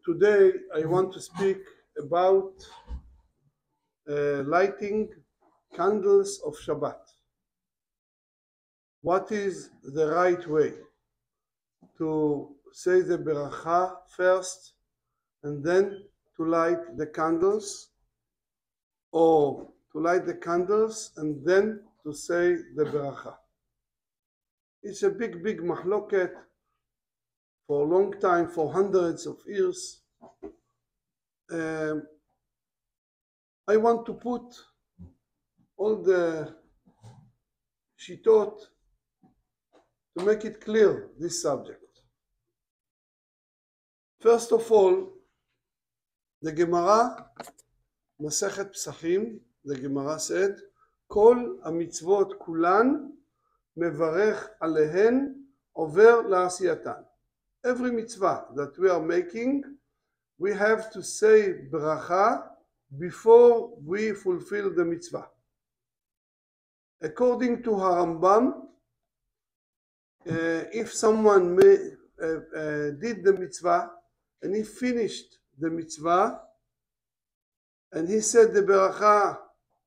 Today I want to speak about lighting candles of Shabbat. What is the right way to say the beracha first and then to light the candles, or to light the candles and then to say the beracha? It's a big mahloket for a long time, for hundreds of years. I want to put all the shitot to make it clear, this subject. First of all, the Gemara, Masechet Pesachim, the Gemara said, Kol hamitzvot kulan mevarech alehen over la'asiyatan. Every mitzvah that we are making, we have to say bracha before we fulfill the mitzvah. According to Harambam, if someone did the mitzvah and he finished the mitzvah and he said the beracha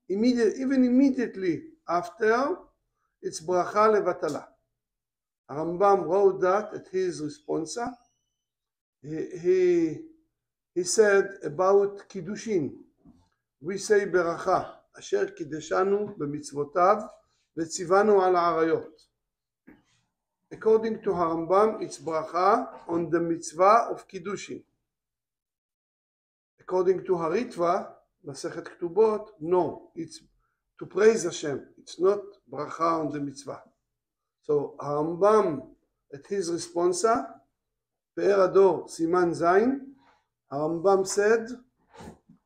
immediately after, it's bracha levatala. Harambam wrote that at his responsa. He said about kiddushin, we say beracha asher kideshanu b'mitzvotav v'tzivanu al ha'arayot. According to Harambam, it's bracha on the mitzvah of kiddushin. According to Haritva, Masechet Ketubot, no, it's to praise Hashem. It's not bracha on the mitzvah. So Harambam, at his responsa, Pe'er Ador Siman Zayin, Harambam said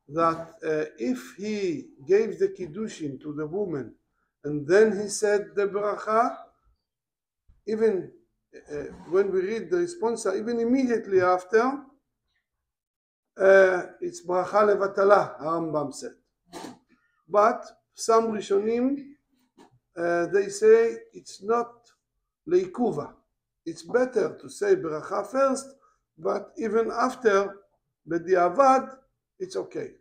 that if he gave the kiddushin to the woman and then he said the bracha, even when we read the responsa, even immediately after, it's bracha levatala, Harambam said. But some Rishonim, they say it's not leikuva. It's better to say bracha first, but even after b'diavad, it's okay.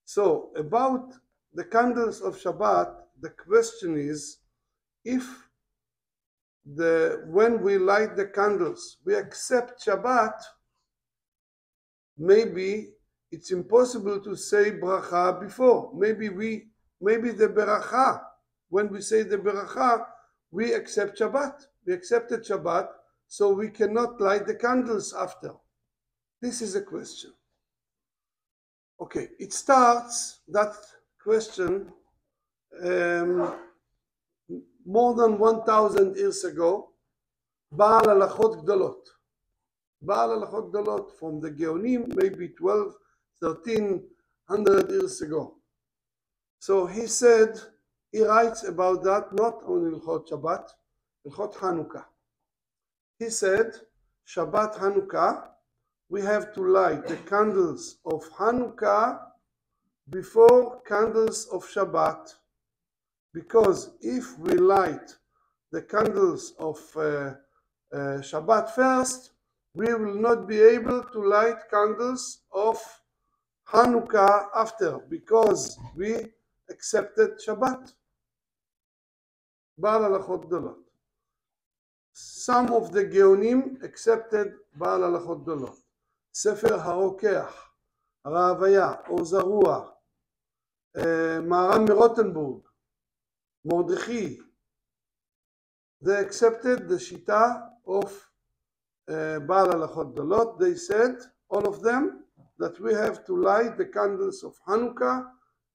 So about the candles of Shabbat, the question is, if when we light the candles, we accept Shabbat, maybe it's impossible to say bracha before. Maybe the beracha, when we say the beracha, we accept Shabbat. We accepted Shabbat, so we cannot light the candles after. This is a question. Okay, it starts, that question, more than 1,000 years ago, Baal Halachot Gdolot. Baal Halachot Gdolot from the Geonim, maybe 1,300 years ago. So he said, he writes about that, not on Hilchot Shabbat, Hilchot Hanukkah. He said, Shabbat Hanukkah, we have to light the candles of Hanukkah before candles of Shabbat. Because if we light the candles of Shabbat first, we will not be able to light candles of Hanukkah after, because we accepted Shabbat. Baal Halachot Gdolot. Some of the Geonim accepted Baal Halachot Gdolot. Sefer HaRokeach, Ra'avaya, Or Zarua, Maharam Rotenburg, Mordechai, they accepted the Shita of Baal Halachot Gdolot. They said, all of them, that we have to light the candles of Hanukkah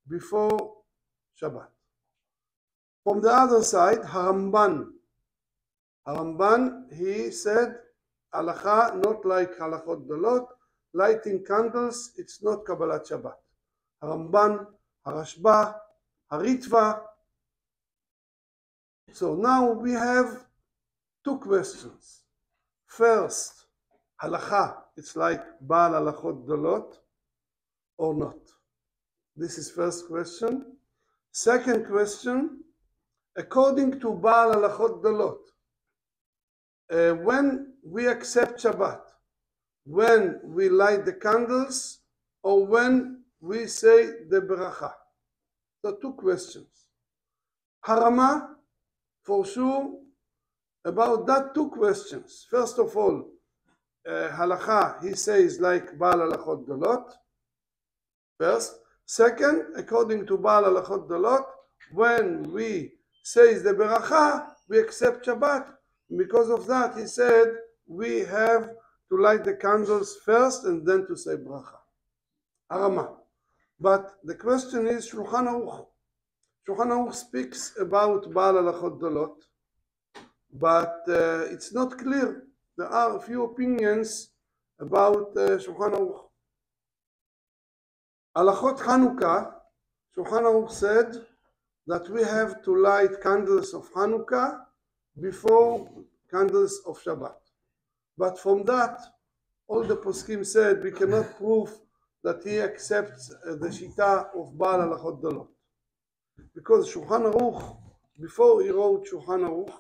before Shabbat. From the other side, Harambam, he said, Halacha, not like Halachot Gdolot, lighting candles, it's not Kabbalat Shabbat. Harambam, Harashba, Haritva. So now we have two questions. First, Halacha, it's like Baal Halachot Gdolot or not? This is first question. Second question, according to Baal Halachot Gdolot, when we accept Shabbat, when we light the candles or when we say the bracha? So two questions. Harama, for sure, about that two questions. First of all, halacha, he says like Baal Halachot Dolot. First. Second, according to Baal Halachot Dolot, when we say the beracha, we accept Shabbat. Because of that, he said, we have to light the candles first and then to say bracha. Arama. But the question is, Shulchan Aruch. Shulchan Aruch speaks about Baal Halachot Dolot, but it's not clear. There are a few opinions about Shulchan Aruch. Halachot Hanukkah, Shulchan Aruch said that we have to light candles of Hanukkah before candles of Shabbat. But from that, all the poskim said we cannot prove that he accepts the shita of Baal Halachot Dolot. Because Shulchan Aruch, before he wrote Shulchan Aruch,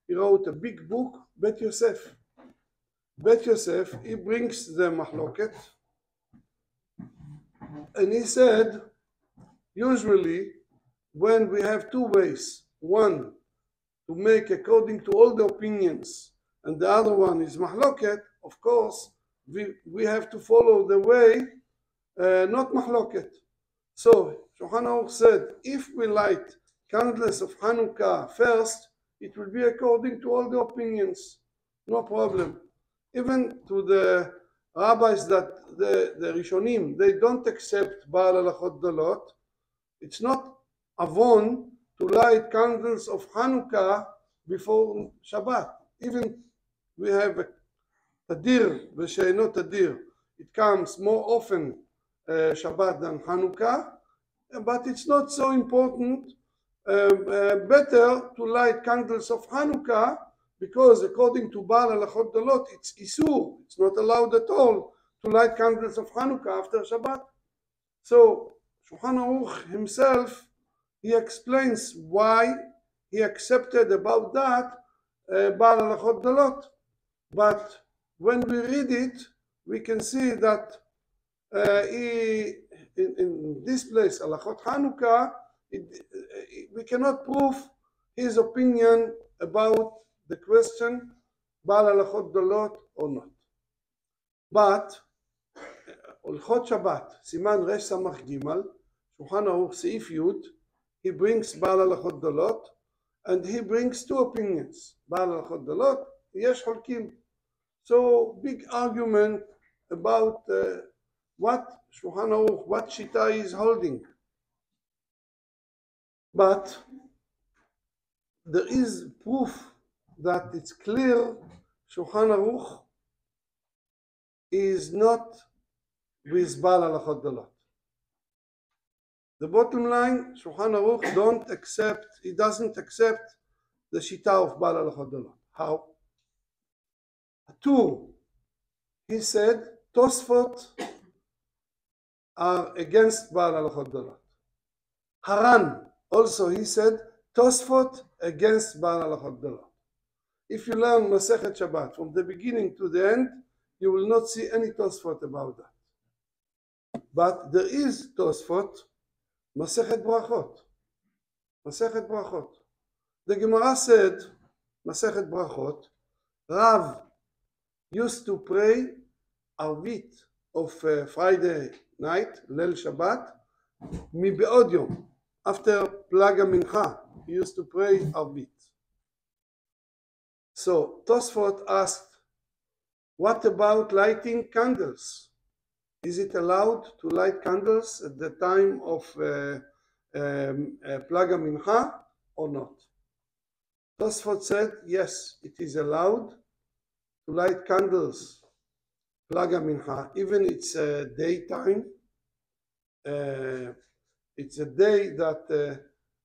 he wrote a big book, Bet Yosef. Bet Yosef, he brings the mahloket, and he said, usually when we have two ways, one to make according to all the opinions and the other one is mahloket, of course we have to follow the way not mahloket. So Shulchan Aruch said, if we light candles of Hanukkah first, it will be according to all the opinions, no problem. Even to the rabbis that the Rishonim, they don't accept Baal Halachot Dolot. It's not avon to light candles of Hanukkah before Shabbat. Even we have a Tadir v'she'eno Tadir. It comes more often Shabbat than Hanukkah, but it's not so important. Better to light candles of Hanukkah, because according to Baal Halachot Dolot, it's Isur. It's not allowed at all to light candles of Hanukkah after Shabbat. So Shulchan Aruch himself, he explains why he accepted about that Baal Halachot Dolot. But when we read it, we can see that in this place, Halachot Hanukkah, we cannot prove his opinion about the question Baal Halachot Dolot or not. But Halachot Shabbat, Siman Resh Samach Gimal, Shulchan Aruch Seif Yud, he brings Baal Halachot Dolot, and he brings two opinions. Baal Halachot Dolot, Yesh Cholkim. So big argument about what Shulchan Aruch, what Shita is holding. But there is proof that it's clear Shulchan Aruch is not with Baal Halachot Dolot. The bottom line, Shulchan Aruch doesn't accept the Shita of Baal Halachot Dolot. How? Two, he said, Tosfot are against Baal Halachot Dolot. Haran, also he said, Tosfot against Baal Halachot Dolot. If you learn Masechet Shabbat from the beginning to the end, you will not see any Tosfot about that. But there is Tosfot, Masechet Brachot. Masechet Brachot. The Gemara said, Masechet Brachot, Rav used to pray Arvit of Friday night, Leil Shabbat, Mibe'od Yom. After Plaga Mincha, he used to pray Arvit. So Tosfot asked, what about lighting candles? Is it allowed to light candles at the time of Plaga Mincha or not? Tosfot said, yes, it is allowed to light candles Plaga Mincha, even it's daytime. It's a day that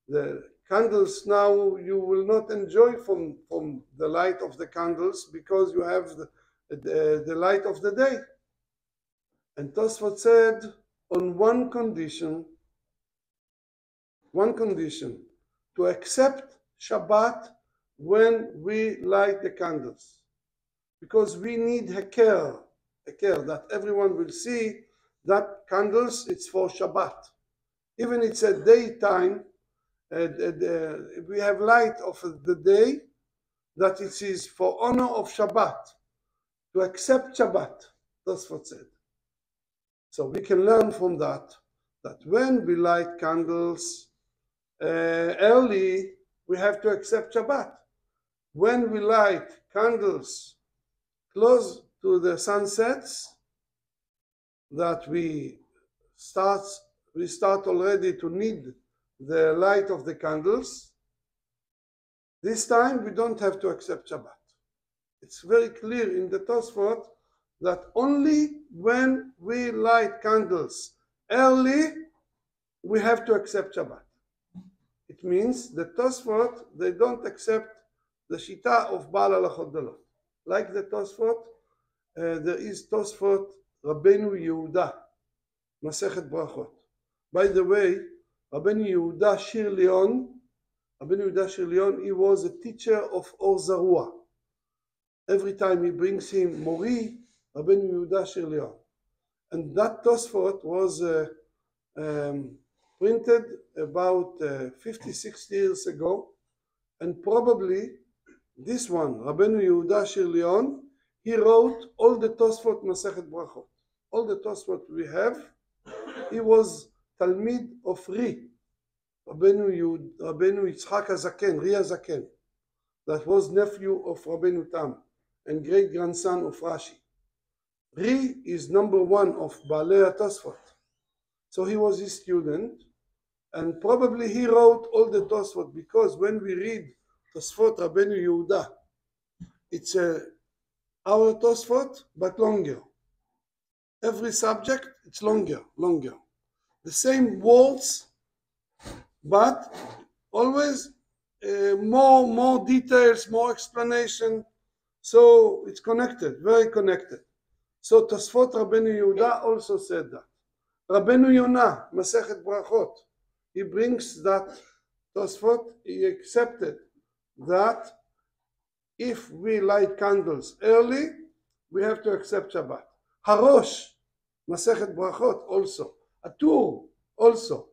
the candles now you will not enjoy from the light of the candles, because you have the light of the day. And Tosfot said, on one condition, to accept Shabbat when we light the candles, because we need heker, care that everyone will see that candles, it's for Shabbat. Even it's a daytime, we have light of the day, that it is for honor of Shabbat, to accept Shabbat, that's what said. So we can learn from that when we light candles early, we have to accept Shabbat. When we light candles close to the sunsets, that we start already to need the light of the candles, this time we don't have to accept Shabbat. It's very clear in the Tosfot that only when we light candles early, we have to accept Shabbat. It means the Tosfot, they don't accept the Shita of Baal Halachot Dalot. Like the Tosfot, there is Tosfot Rabbeinu Yehuda, Masechet Brachot. By the way, Rabbeinu Yehuda Shir Leon, he was a teacher of Or Zarua. Every time he brings him Mori, Rabbeinu Yehuda Shir Leon. And that Tosfot was printed about 50-60 years ago, and probably this one, Rabbeinu Yehuda Shir Leon, he wrote all the Tosfot Masechet Brachot. All the Tosfot we have, he was Talmid of Ri, Rabbeinu Yitzchak HaZaken, Ri HaZaken, that was nephew of Rabbeinu Tam and great grandson of Rashi. Ri is number one of Baalei HaTosfot. So he was his student, and probably he wrote all the Tosfot, because when we read Tosfot Rabbeinu Yehuda, it's our Tosfot, but longer. Every subject, it's longer. The same words, but always more details, more explanation. So it's connected, very connected. So Tosfot Rabbeinu Yehuda also said that. Rabbeinu Yonah, Masechet Brachot, he brings that Tosfot, he accepted that if we light candles early, we have to accept Shabbat. Harosh, Masechet Brachot also. Atur also.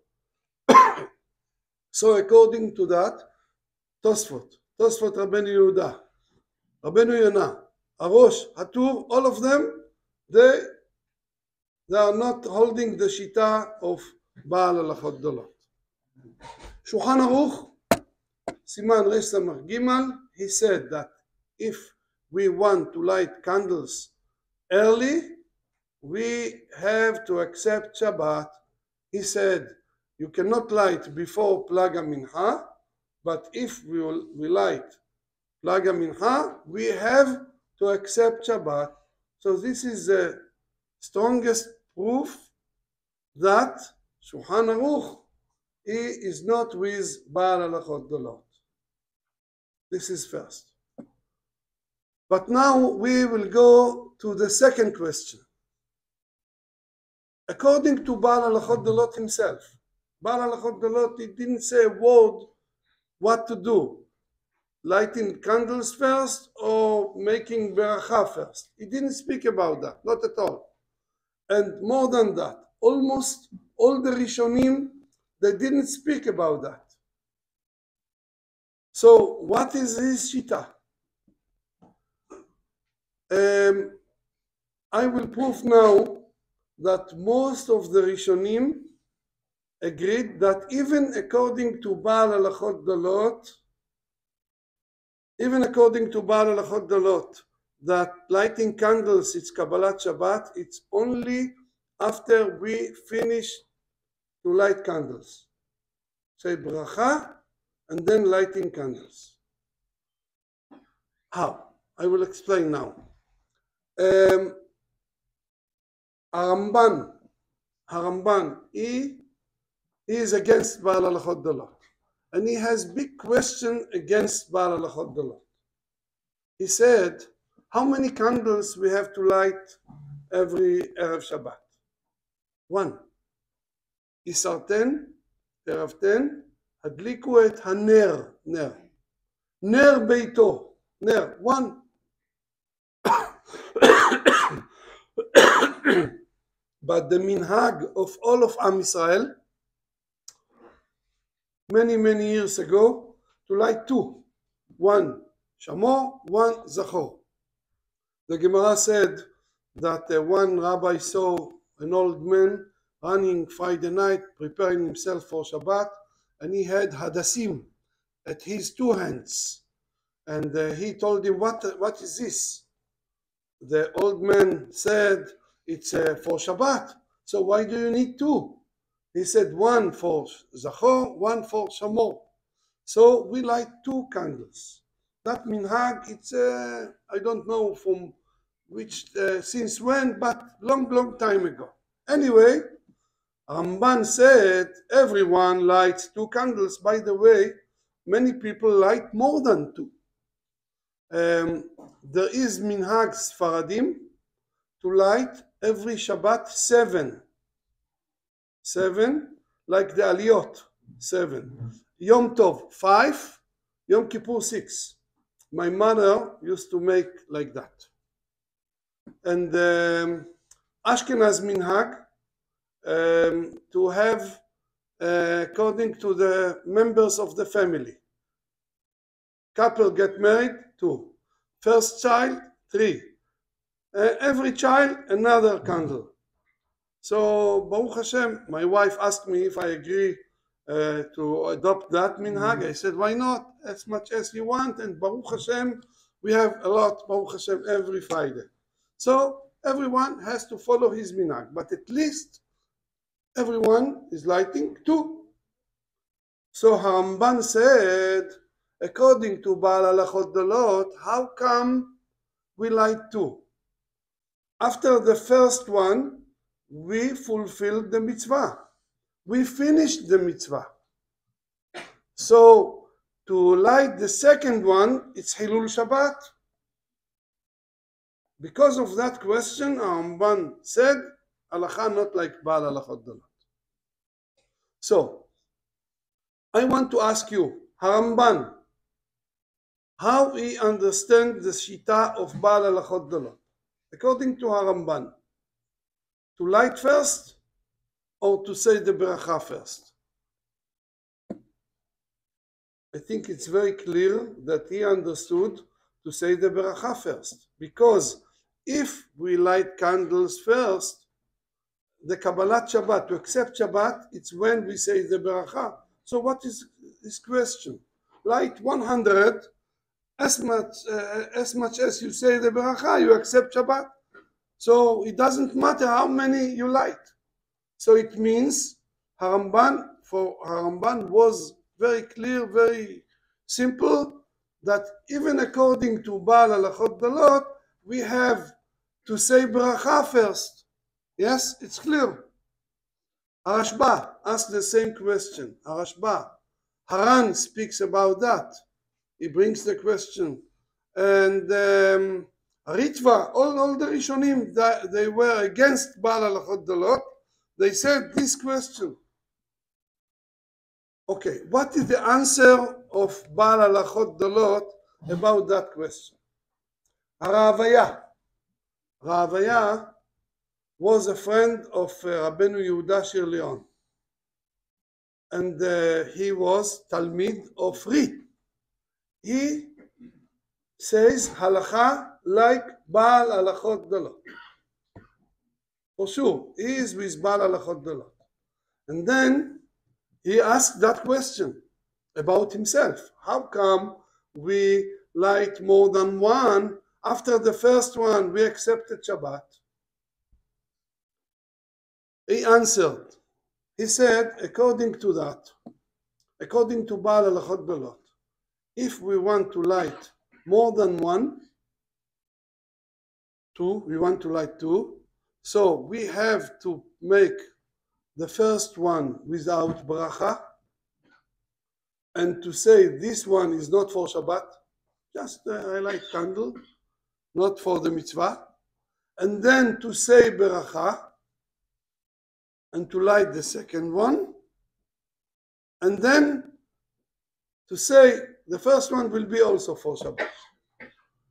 So according to that, Tosfot Rabbeinu Yehuda, Rabbeinu Yonah, Harosh, Atur, all of them, they are not holding the Shita of Baal Halachot Dalot. Shulchan Aruch, Siman Resh Samach Gimal, he said that if we want to light candles early, we have to accept Shabbat. He said, you cannot light before Plag HaMincha, but if we light Plag HaMincha, we have to accept Shabbat. So this is the strongest proof that Shulchan Aruch, he is not with Baal Halachot Dalot. This is first. But now we will go to the second question. According to Baal Halachot Dalot himself, Baal Halachot Dalot, he didn't say a word what to do. Lighting candles first or making beracha first. He didn't speak about that, not at all. And more than that, almost all the Rishonim, they didn't speak about that. So what is his Shita? I will prove now that most of the Rishonim agreed that even according to Baal Halachot Dalot, that lighting candles, it's Kabbalat Shabbat, it's only after we finish to light candles. Say bracha, and then lighting candles. How? I will explain now. Haramban, he is against Baal Halachot Dalot. And he has big question against Baal Halachot Dalot. He said, how many candles we have to light every Erev Shabbat? 1. Isar 10, Erev 10, הדליקו את הנר, נר ביתו, נר, 1. but the minhag of all of Am Israel many years ago to light two, one Shamor, one Zachor. The Gemara said that one rabbi saw an old man running Friday night, preparing himself for Shabbat, and he had hadassim at his two hands. And he told him, what is this? The old man said, it's for Shabbat. So why do you need two? He said, one for Zachor, one for Shamor. So we light two candles. That minhag, it's, I don't know from which, since when, but long time ago. Anyway, Ramban said everyone lights two candles. By the way, many people light more than two. There is minhag Sfaradim to light every Shabbat seven, like the Aliyot, 7. Yom Tov 5, Yom Kippur 6. My mother used to make like that. And Ashkenaz minhag to have according to the members of the family. Couple get married, 2. First child, 3. Every child, another candle. So Baruch Hashem, my wife asked me if I agree to adopt that minhag. I said, why not? As much as you want. And Baruch Hashem, we have a lot, Baruch Hashem, every Friday. So everyone has to follow his minhag, but at least everyone is lighting 2. So Haramban said, according to Baal Halachot Dalot, how come we light 2? After the first one, we fulfilled the mitzvah. We finished the mitzvah. So to light the second one, it's Hilul Shabbat. Because of that question, Ramban said, Halacha not like Baal Halachot Dalot. So, I want to ask you, Haramban, how he understands the Shita of Baal Halachot Dalot? According to Haramban, to light first or to say the Beracha first? I think it's very clear that he understood to say the Beracha first, because if we light candles first, the Kabbalat Shabbat, to accept Shabbat, it's when we say the Beracha. So what is this question? Light 100, as much as you say the Beracha, you accept Shabbat. So it doesn't matter how many you light. So it means Haramban was very clear, very simple, that even according to Baal Halachot Dalot, we have to say Beracha first. Yes, it's clear. Harashba asked the same question. Harashba. Haran speaks about that. He brings the question. And Ritva, all the Rishonim, they were against Baal Halachot Dalot. They said this question. Okay, what is the answer of Baal Halachot Dalot about that question? Ravaya. Ravaya was a friend of Rabbeinu Yehuda Shir Leon. And he was Talmid of Ri. He says halacha like Baal Halachot Dalot. For sure, he is with Baal Halachot Dalot. And then he asked that question about himself. How come we light more than one? After the first one, we accepted Shabbat. He answered. He said, according to that, according to Baal Halachot Dalot, if we want to light more than one, 2, we want to light 2, so we have to make the first one without bracha, and to say this one is not for Shabbat, just I light candle, not for the mitzvah, and then to say beracha, and to light the second one, and then to say the first one will be also for Shabbat,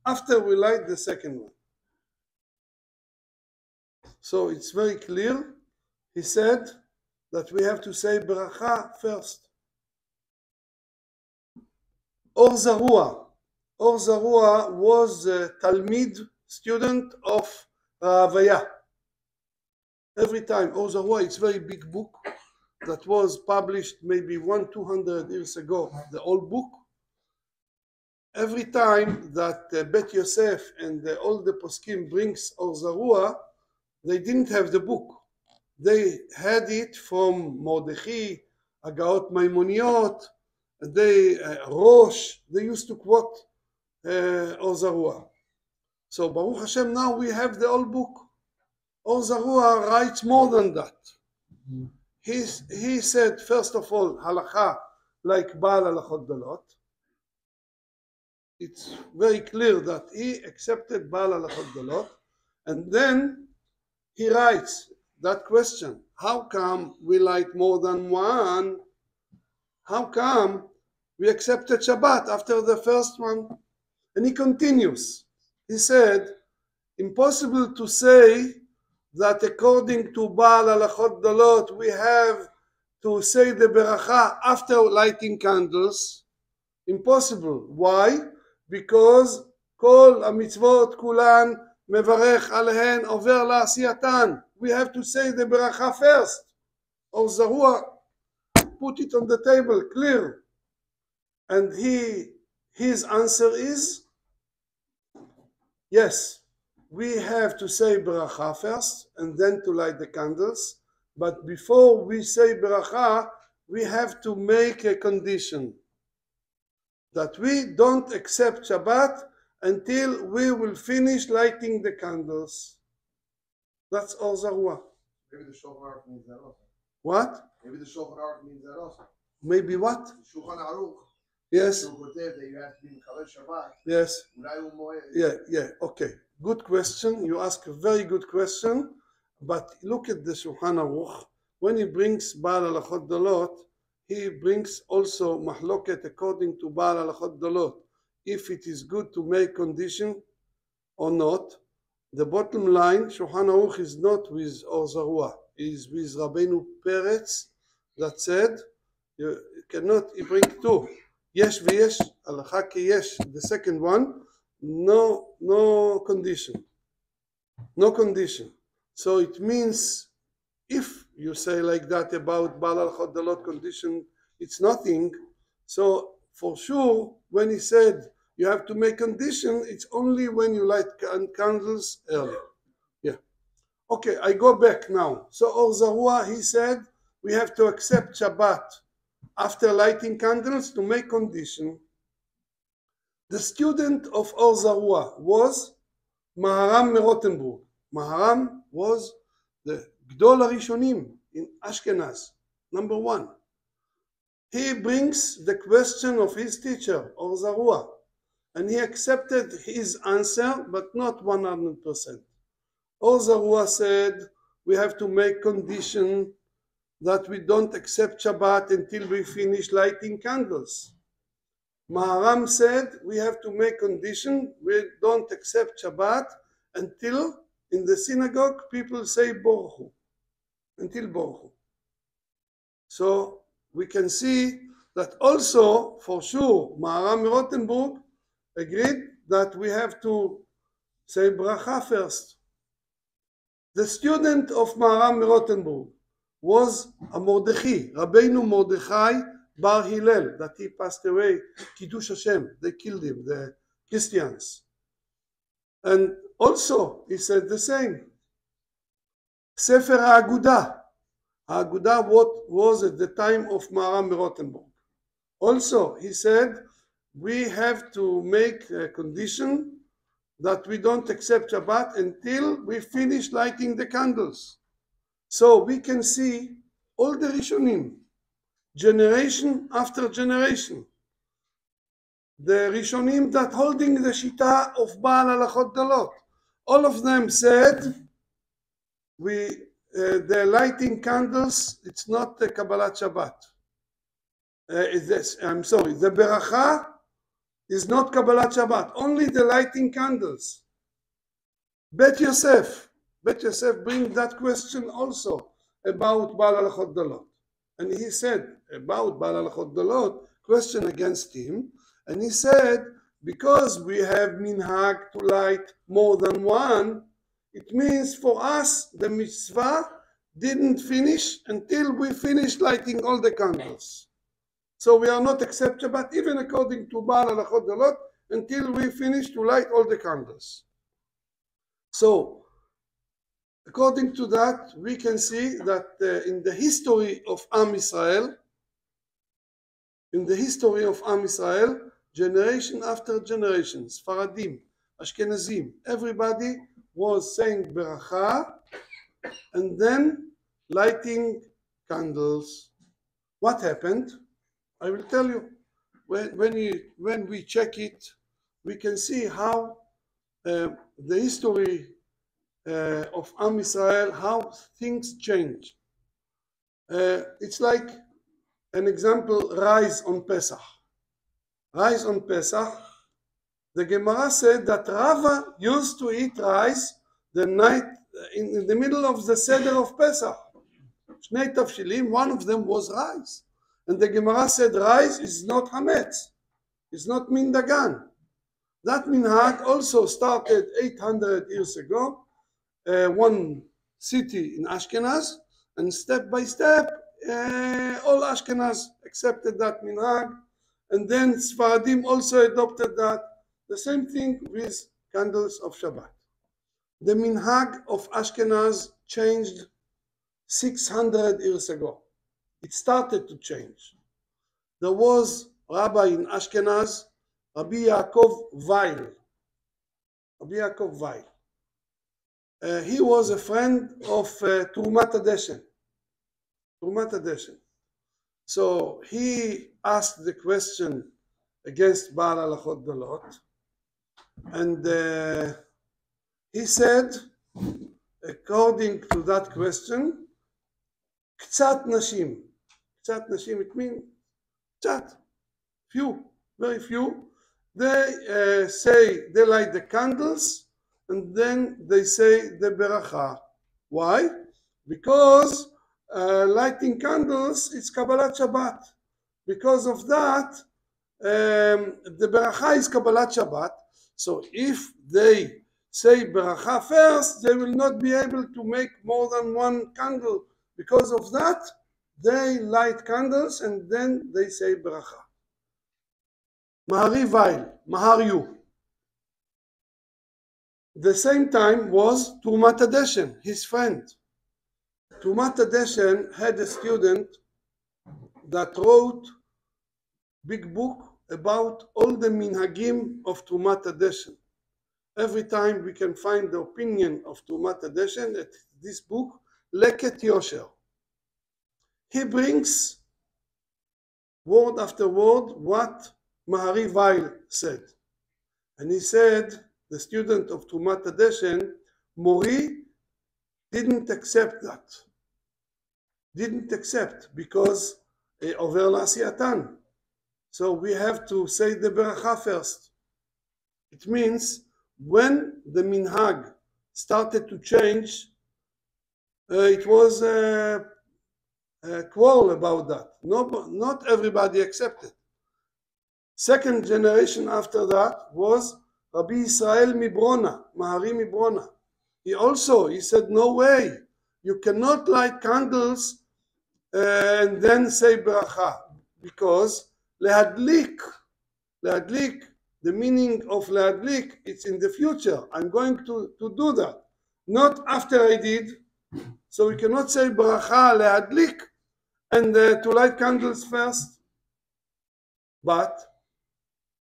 after we light the second one. So it's very clear. He said that we have to say bracha first. Or Zarua. Or Zarua was a Talmid student of Ravaya. Every time, Or Zarua, it's a very big book that was published maybe 200 years ago, the old book. Every time that Bet Yosef and all the poskim brings Or Zarua, they didn't have the book. They had it from Mordechai, Agaot Maimoniot, Rosh. They used to quote Or Zarua. So Baruch Hashem, now we have the old book. Or Zarua writes more than that. He said, first of all, halacha like Baal Halachot Dalot. It's very clear that he accepted Baal Halachot Dalot, and then he writes that question: how come we light more than one? How come we accepted Shabbat after the first one? And he continues. He said, impossible to say that according to Baal Halachot Dalot we have to say the beracha after lighting candles. Impossible. Why? Because כל המצוות כולן מברך עליהן עובר לעשייתן. We have to say the beracha first. Or Zarua put it on the table, clear. And his answer is, yes, we have to say beracha first and then to light the candles. But before we say beracha, we have to make a condition that we don't accept Shabbat until we will finish lighting the candles. That's Or Zarua. Maybe the Shulchan Aruch means that also. What? Maybe the Shulchan Aruch means that also. Maybe what? The Shulchan Aruch. Yes. That you have to be Mechalel Shabbat. Yes. Yeah. Okay. Good question. You ask a very good question. But look at the Shulchan Aruch. When he brings Baal Halachot Dalot, he brings also mahloket according to Baal Halachot Dalot. If it is good to make condition or not. The bottom line, Shulchan Aruch is not with Or Zarua. Is with Rabbeinu Peretz that said you cannot bring two. Yesh v'yesh, halacha ki yesh. The second one, no condition. No condition. So it means if you say like that about Baal Halachot Dalot condition, it's nothing. So for sure, when he said you have to make condition, it's only when you light candles earlier. Yeah. Okay, I go back now. So Or Zarua, he said we have to accept Shabbat after lighting candles to make condition. The student of Or Zarua was Maharam Merotenburg. Maharam was the Gdol HaRishonim in Ashkenaz, number one. He brings the question of his teacher, Or Zarua, and he accepted his answer, but not 100%. Or Zarua said, we have to make condition that we don't accept Shabbat until we finish lighting candles. Maharam said, we have to make condition, we don't accept Shabbat until in the synagogue people say Baruch Hu, until Baruch Hu. So we can see that also, for sure, Maharam Rotenburg agreed that we have to say bracha first. The student of Maharam Rotenburg was a Mordechai, Rabbeinu Mordechai Bar Hillel, that he passed away, Kiddush Hashem, they killed him, the Christians. And also, he said the same. Sefer HaAgudah. HaAgudah, what was at the time of Maharam Rotenburg. Also, he said, we have to make a condition that we don't accept Shabbat until we finish lighting the candles. So we can see all the Rishonim, generation after generation. The Rishonim that holding the Shita of Baal Halachot Dalot, all of them said, the lighting candles, it's not the Kabbalat Shabbat. The Beracha is not Kabbalat Shabbat, only the lighting candles. Bet Yosef, Bet Yosef bring that question also about Baal Halachot Dalot. And he said about Baal Halachot Dalot, question against him, and he said, because we have minhag to light more than one, it means for us the mitzvah didn't finish until we finished lighting all the candles. So we are not accept Shabbat even according to Baal Halachot Dalot until we finish to light all the candles. So according to that, we can see that in the history of Am Israel, generation after generation, Sfaradim, Ashkenazim, everybody was saying Beracha and then lighting candles. What happened? I will tell you. When we check it, we can see how the history of Am Israel, how things change. It's like an example, rice on Pesach. Rice on Pesach, the Gemara said that Rava used to eat rice the night in the middle of the Seder of Pesach. Shnei Tavshilim, one of them was rice. And the Gemara said rice is not Hametz, it's not Min Dagan. That minhag also started 800 years ago, one city in Ashkenaz, and step by step, all Ashkenaz accepted that minhag, and then Sfaradim also adopted that. The same thing with candles of Shabbat. The minhag of Ashkenaz changed 600 years ago. It started to change. There was rabbi in Ashkenaz, Rabbi Yaakov Weil. Rabbi Yaakov Weil. He was a friend of Trumat Hadeshen. Trumat Hadeshen. So he asked the question against Baal Halachot Dalot, and he said, according to that question, Ktsat Nashim. Ktsat Nashim, it means Ktsat, few, very few. They say they light the candles and then they say the beracha. Why? Because lighting candles is Kabbalat Shabbat. Because of that, the beracha is Kabbalat Shabbat. So if they say beracha first, they will not be able to make more than one candle. Because of that, they light candles and then they say beracha. Mahari Weil, Maharyu. The same time was Trumat Hadeshen, his friend. Trumat Hadeshen had a student that wrote big book about all the minhagim of Trumat Hadeshen. Every time we can find the opinion of Trumat Hadeshen at this book, Leket Yosher. He brings word after word what Mahari Weil said. And he said, the student of Trumat Hadeshen, Mori didn't accept that. Didn't accept because over L'Asiyatan. So we have to say the beracha first. It means when the minhag started to change, it was a quarrel about that. Not everybody accepted. Second generation after that was Rabbi Israel Mibrona, Mahari Mibrona. He said, no way, you cannot light candles and then say beracha, because lehadlik, the meaning of lehadlik, it's in the future. I'm going to do that, not after I did. So we cannot say beracha lehadlik and to light candles first. But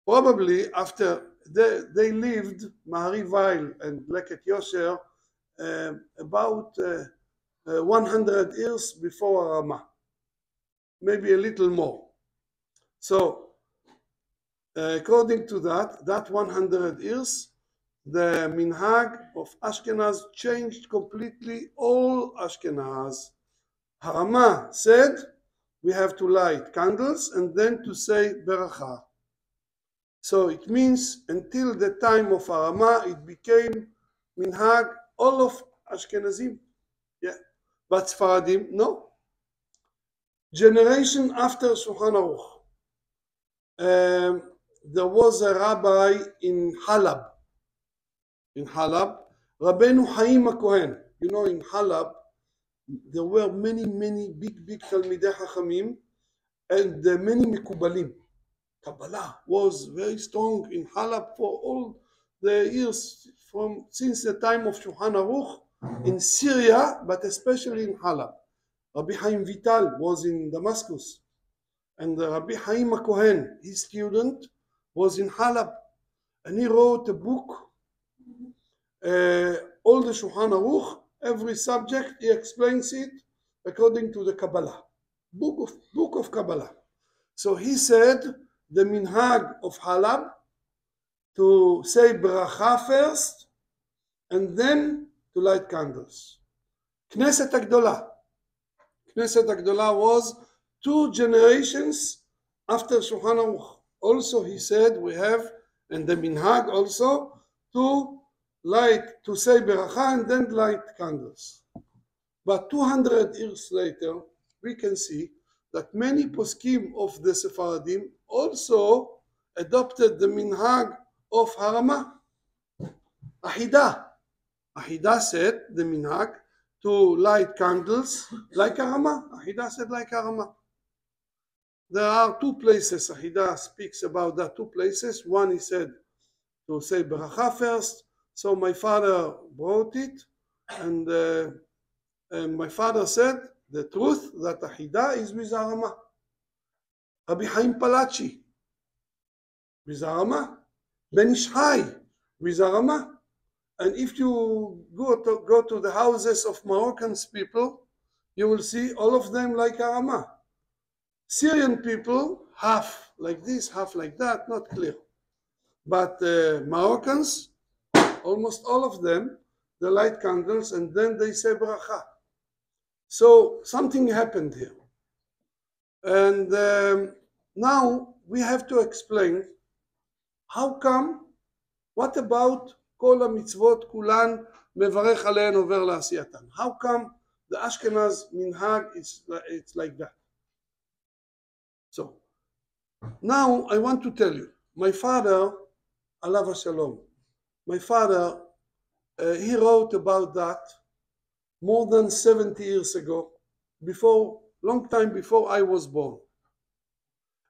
probably after they lived, Mahari Weil and Leket Yosher, about 100 years before Ramah, maybe a little more. So according to that 100 years, the minhag of Ashkenaz changed completely, all Ashkenaz. Haramah said we have to light candles and then to say beracha. So it means until the time of Haramah, it became minhag, all of Ashkenazim. Yeah. But Sfaradim, no. Generation after Shulchan Aruch. There was a rabbi in Halab. In Halab, Rabbeinu Chaim HaKohen. You know, in Halab, there were many big Talmidei Chachamim and many Mekubalim. Kabbalah was very strong in Halab for all the years since the time of Shulchan Aruch in Syria, but especially in Halab. Rabbi Chaim Vital was in Damascus, and Rabbi Chaim HaKohen, his student, was in Halab, and he wrote a book, all the Shulchan Aruch, every subject, he explains it according to the Kabbalah, book of Kabbalah. So he said the minhag of Halab to say bracha first and then to light candles. Knesset HaGdolah. Knesset HaGdolah was 2 generations after Shulchan Aruch. Also he said we have, and the minhag also, to say bracha and then light candles. But 200 years later, we can see that many poskim of the Sephardim also adopted the minhag of Harama. Ahida said the minhag to light candles like Harama. Ahida said like Harama. There are 2 places Ahida speaks about that, 2 places. One he said to say bracha first. So my father brought it, and my father said the truth that Ahida is with Harama. Rabbi Chaim Palachi with Harama. Ben Ish Chai with Harama. And if you go to the houses of Moroccan people, you will see all of them like Harama. Syrian people, half like this, half like that, not clear. But Moroccans, almost all of them, they light candles and then they say bracha. So something happened here. And now we have to explain how come, what about כל המצוות כולן מברך עליהן עובר לעשייתן? How come the Ashkenaz minhag it's like that? So now I want to tell you, my father, alav hashalom, my father, he wrote about that more than 70 years ago, long time before I was born.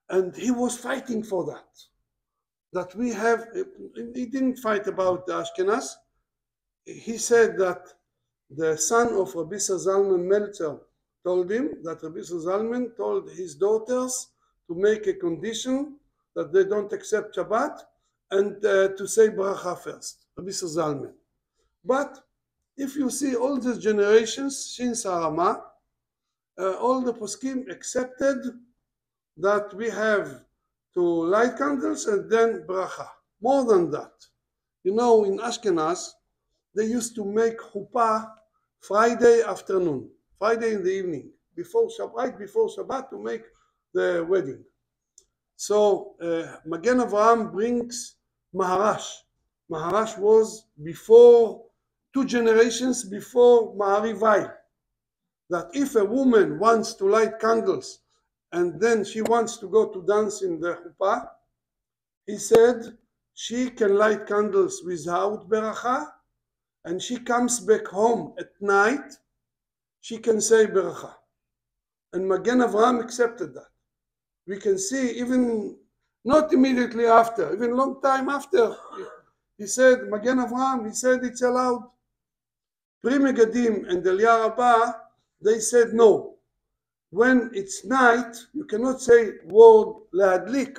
And he was fighting for that we have, he didn't fight about the Ashkenaz. He said that the son of Rabbi Zalman Meltzer told him that Rabbi Zalman told his daughters to make a condition that they don't accept Shabbat and to say bracha first, Rabbi Zalman. But if you see all these generations since Harama, all the poskim accepted that we have to light candles and then bracha. More than that. You know, in Ashkenaz, they used to make chuppah Friday afternoon, Friday in the evening, right before Shabbat to make the wedding. So Magen Avraham brings Maharash. Maharash was before, 2 generations before Maharivai. That if a woman wants to light candles and then she wants to go to dance in the chuppah, he said she can light candles without beracha, and she comes back home at night, she can say beracha. And Magen Avraham accepted that. We can see even not immediately after, even long time after, he said, Magen Avraham, he said it's allowed. Pri Megadim and Elia Rabbah, they said no. When it's night, you cannot say word le'adlik,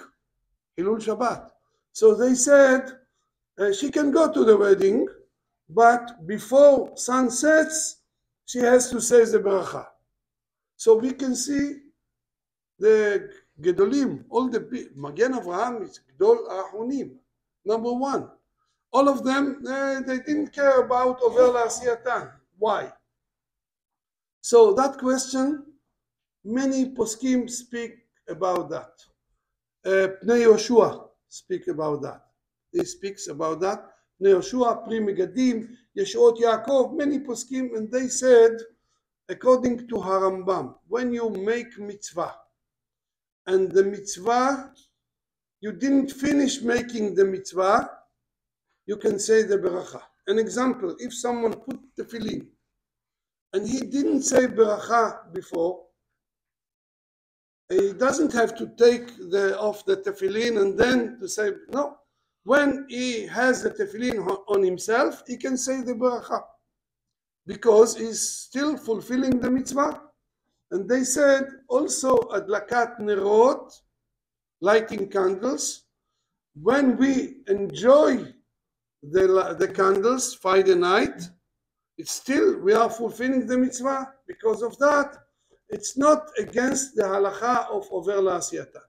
Hilul Shabbat. So they said she can go to the wedding, but before sun sets, she has to say the bracha. So we can see the Gedolim, all the Magen Avraham is Gedol Aharonim, number 1. All of them, they didn't care about over la'asiyatan. Why? So that question, many poskim speak about that. Pnei Yoshua speak about that. He speaks about that. בני יהושע, פרי מגדים, ישועות יעקב, many poskim, and they said, according to Harambam, when you make mitzvah, and the mitzvah, you didn't finish making the mitzvah, you can say the beracha. An example, if someone put tefillin, and he didn't say beracha before, he doesn't have to take off the tefillin and then to say, no. When he has the tefillin on himself, he can say the beracha, because he's still fulfilling the mitzvah. And they said also adlakat nerot, lighting candles, when we enjoy the candles Friday night, it's still we are fulfilling the mitzvah. Because of that, it's not against the halacha of over la'asiyatan.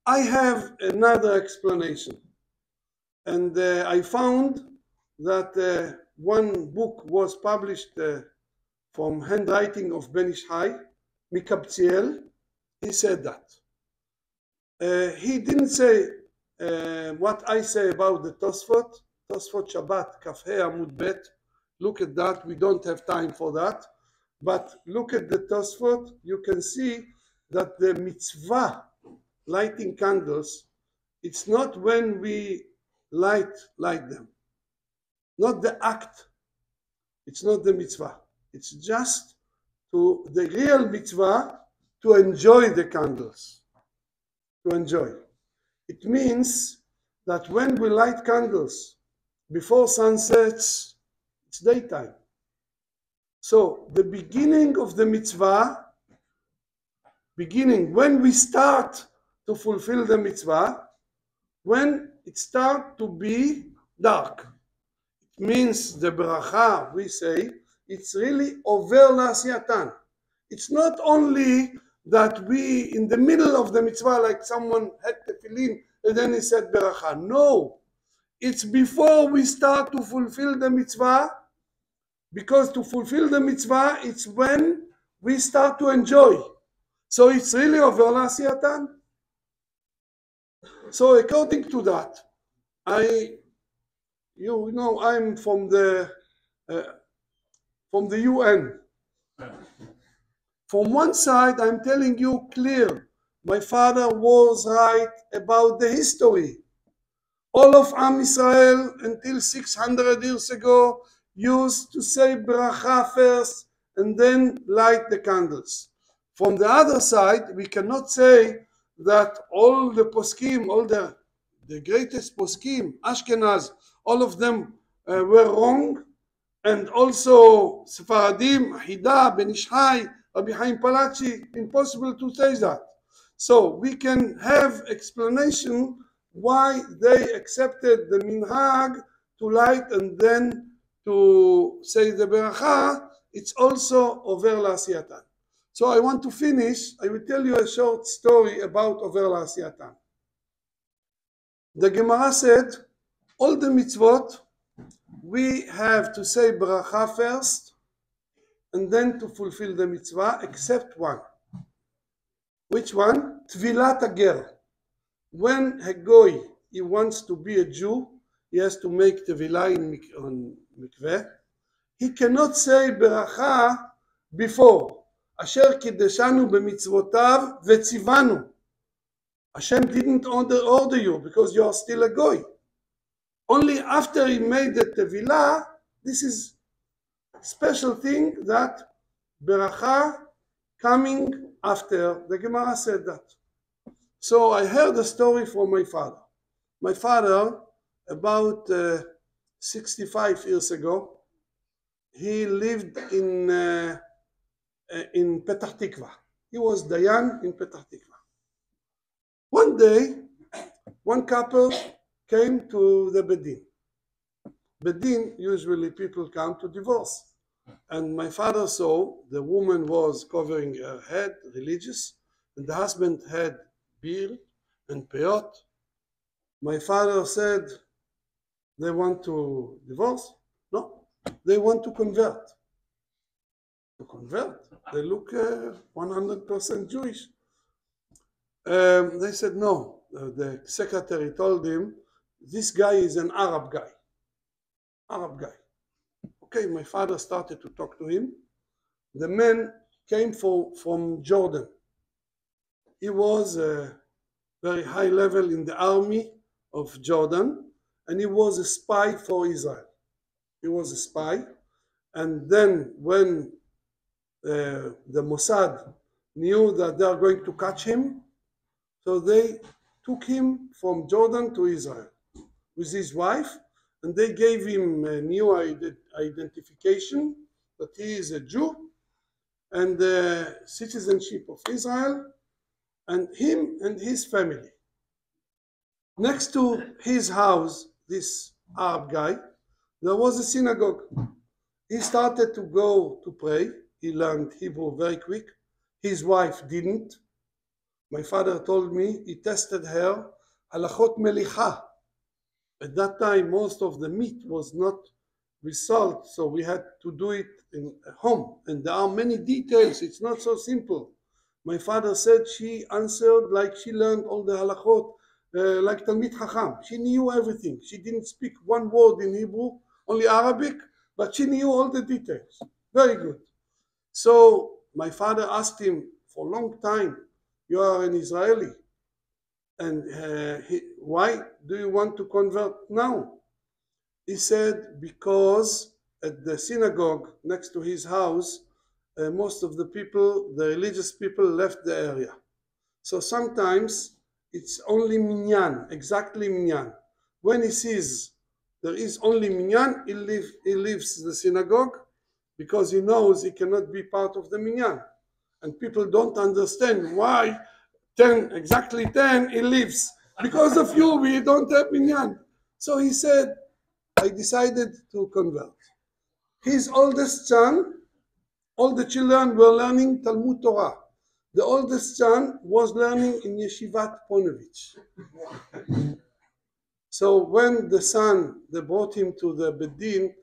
I have another explanation, and I found that one book was published from handwriting of Ben Ish Chai, Mikabtziel. He said that. He didn't say what I say about the Tosfot Shabbat, Kafhe Amud Bet. Look at that, we don't have time for that. But look at the Tosfot, you can see that the mitzvah, lighting candles, it's not when we light them. Not the act. It's not the mitzvah. It's just to the real mitzvah to enjoy the candles. To enjoy. It means that when we light candles before sunsets, it's daytime. So the beginning of the mitzvah, when we start to fulfill the mitzvah, when it starts to be dark. It means the bracha, we say, it's really over la'asiyatan. It's not only that we, in the middle of the mitzvah, like someone had tefillin and then he said bracha. No, it's before we start to fulfill the mitzvah, because to fulfill the mitzvah, it's when we start to enjoy. So it's really over la'asiyatan. So according to that, I'm from the UN. From one side, I'm telling you clear, my father was right about the history. All of Am Israel until 600 years ago used to say bracha first and then light the candles. From the other side, we cannot say that all the poskim, all the greatest poskim, Ashkenaz, all of them were wrong, and also Sephardim, Hida, Ben Ish Chai, Rabbi Chaim Palachi, impossible to say that. So we can have explanation why they accepted the minhag to light and then to say the beracha. It's also over la'asiyatan. So I want to finish. I will tell you a short story about over la'asiyatan. The Gemara said, all the mitzvot, we have to say bracha first and then to fulfill the mitzvah, except one. Which one? Tvilat hager. When a goy, he wants to be a Jew, he has to make tevilah on mikveh. He cannot say beracha before. Asher kideshanu b'mitzvotav v'tzivanu. Hashem didn't order you because you are still a goy. Only after he made the tevilah, this is special thing that beracha coming after. The Gemara said that. So I heard a story from my father. My father, about 65 years ago, he lived in Petah Tikva. He was Dayan in Petah Tikva. One day, one couple came to the Bedin. Bedin, usually people come to divorce. And my father saw the woman was covering her head, religious, and the husband had beard and peyot. My father said, they want to divorce? No, they want to convert. To convert? They look 100% Jewish. They said no. The secretary told him, this guy is an Arab guy. Arab guy. Okay, my father started to talk to him. The man came from Jordan. He was a very high level in the army of Jordan, and he was a spy for Israel. He was a spy, and then when the Mossad knew that they are going to catch him, so they took him from Jordan to Israel with his wife, and they gave him a new identification that he is a Jew and the citizenship of Israel, and him and his family. Next to his house, this Arab guy, there was a synagogue. He started to go to pray. He learned Hebrew very quick. His wife didn't. My father told me he tested her halachot melicha. At that time, most of the meat was not with salt, so we had to do it in home. And there are many details. It's not so simple. My father said she answered like she learned all the halachot, like Talmid Chacham. She knew everything. She didn't speak one word in Hebrew, only Arabic, but she knew all the details. Very good. So my father asked him for a long time, you are an Israeli, and why do you want to convert now? He said, because at the synagogue next to his house, most of the people, the religious people, left the area. So sometimes it's only minyan, exactly minyan. When he sees there is only minyan, he leaves the synagogue because he knows he cannot be part of the minyan. And people don't understand why 10, exactly 10, he leaves. Because of you, we don't have minyan. So he said, I decided to convert. His oldest son, all the children were learning Talmud Torah. The oldest son was learning in Yeshivat Ponevezh. So when they brought him to the Bedin,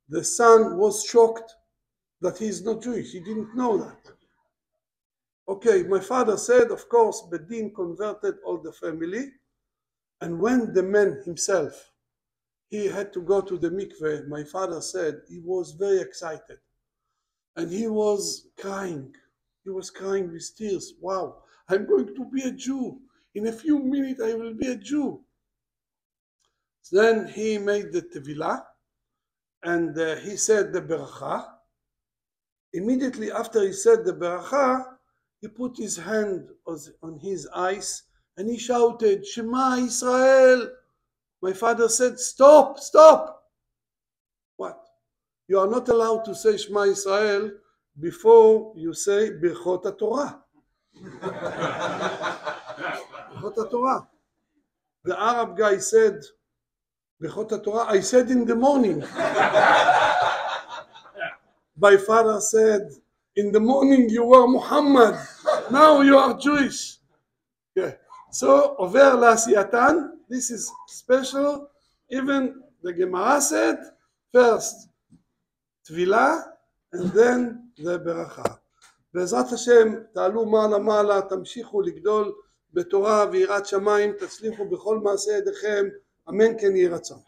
the son was shocked that he is not Jewish. He didn't know that. Okay, my father said, of course, Bedin converted all the family. And when the man himself, he had to go to the mikveh, my father said he was very excited. And he was crying. He was crying with tears. Wow, I'm going to be a Jew. In a few minutes, I will be a Jew. Then he made the tevilah, and he said the beracha. Immediately after he said the beracha, he put his hand on his eyes, and he shouted, Shema Israel. My father said, stop, stop. What? You are not allowed to say Shema Israel before you say Birchot HaTorah. Birchot HaTorah. The Arab guy said, Birchot HaTorah, I said in the morning. My father said, in the morning you were Muhammad, now you are Jewish. Yeah. So, over לעשייתן, this is special. Even the Gemara said, first, תפילה, and then the ברכה. בעזרת השם, תעלו מעלה מעלה, תמשיכו לגדול בתורה ויראת שמיים, תצליחו בכל מעשה ידיכם, אמן כן יהי רצון.